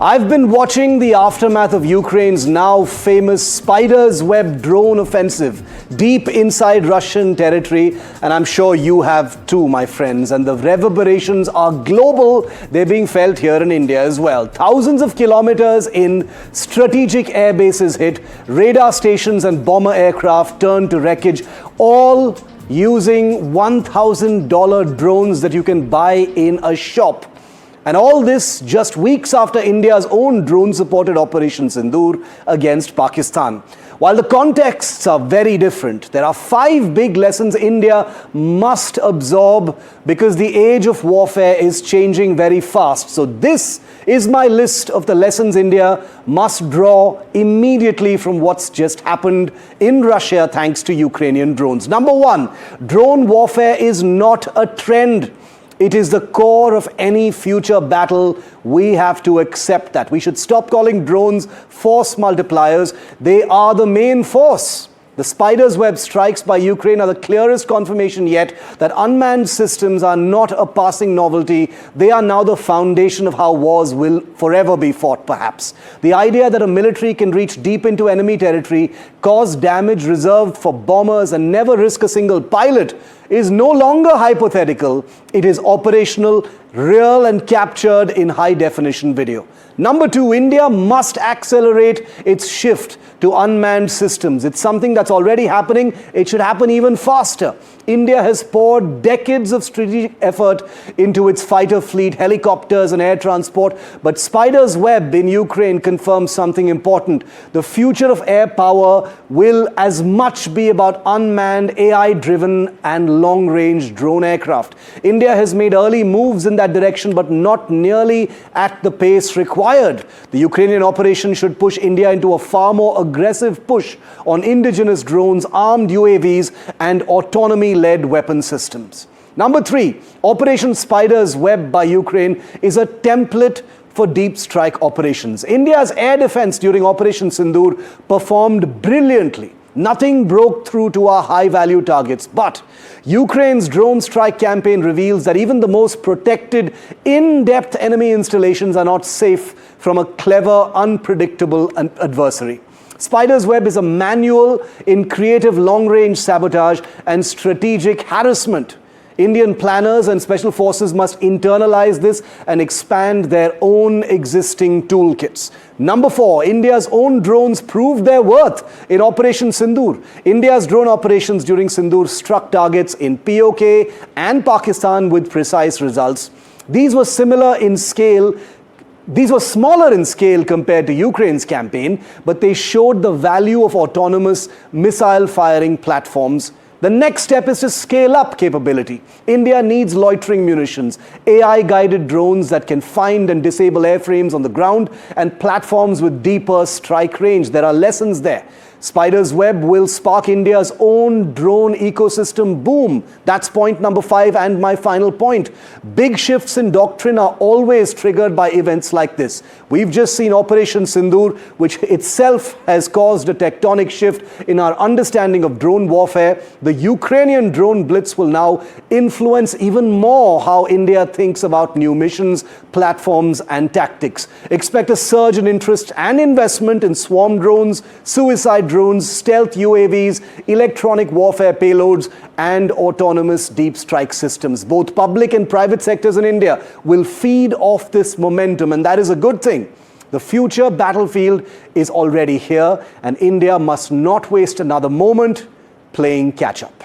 I've been watching the aftermath of Ukraine's now famous spider's web drone offensive deep inside Russian territory, and I'm sure you have too, my friends. And the reverberations are global. They're being felt here in India as well. Thousands of kilometers in, strategic air bases hit, radar stations and bomber aircraft turned to wreckage, all using $1,000 drones that you can buy in a shop. And all this just weeks after India's own drone-supported Operation Sindoor against Pakistan. While the contexts are very different, there are 5 big lessons India must absorb because the age of warfare is changing very fast. So this is my list of the lessons India must draw immediately from what's just happened in Russia thanks to Ukrainian drones. Number 1, drone warfare is not a trend. It is the core of any future battle. We have to accept that. We should stop calling drones force multipliers. They are the main force. The spider's web strikes by Ukraine are the clearest confirmation yet that unmanned systems are not a passing novelty. They are now the foundation of how wars will forever be fought, perhaps. The idea that a military can reach deep into enemy territory, cause damage reserved for bombers and never risk a single pilot is no longer hypothetical. It is operational, real and captured in high-definition video. Number 2, India must accelerate its shift to unmanned systems. It's something that's already happening. It should happen even faster. India has poured decades of strategic effort into its fighter fleet, helicopters and air transport. But spider's web in Ukraine confirms something important. The future of air power will as much be about unmanned, AI-driven and long-range drone aircraft. India has made early moves in that direction, but not nearly at the pace required. The Ukrainian operation should push India into a far more aggressive push on indigenous drones, armed UAVs and autonomy-led weapon systems. Number 3, Operation Spider's Web by Ukraine is a template for deep strike operations. India's air defense during Operation Sindoor performed brilliantly. Nothing broke through to our high-value targets, but Ukraine's drone strike campaign reveals that even the most protected, in-depth enemy installations are not safe from a clever, unpredictable adversary. Spider's Web is a manual in creative long-range sabotage and strategic harassment. Indian planners and special forces must internalize this and expand their own existing toolkits. Number 4, India's own drones proved their worth in Operation Sindoor. India's drone operations during Sindoor struck targets in POK and Pakistan with precise results. These were similar in scale. These were smaller in scale compared to Ukraine's campaign, but they showed the value of autonomous missile-firing platforms. The next step is to scale up capability. India needs loitering munitions, AI-guided drones that can find and disable airframes on the ground, and platforms with deeper strike range. There are lessons there. Spider's Web will spark India's own drone ecosystem boom. That's point number 5 and my final point. Big shifts in doctrine are always triggered by events like this. We've just seen Operation Sindoor, which itself has caused a tectonic shift in our understanding of drone warfare. The Ukrainian drone blitz will now influence even more how India thinks about new missions, platforms and tactics. Expect a surge in interest and investment in swarm drones, suicide drones, stealth UAVs, electronic warfare payloads, and autonomous deep strike systems. Both public and private sectors in India will feed off this momentum, and that is a good thing. The future battlefield is already here, and India must not waste another moment playing catch-up.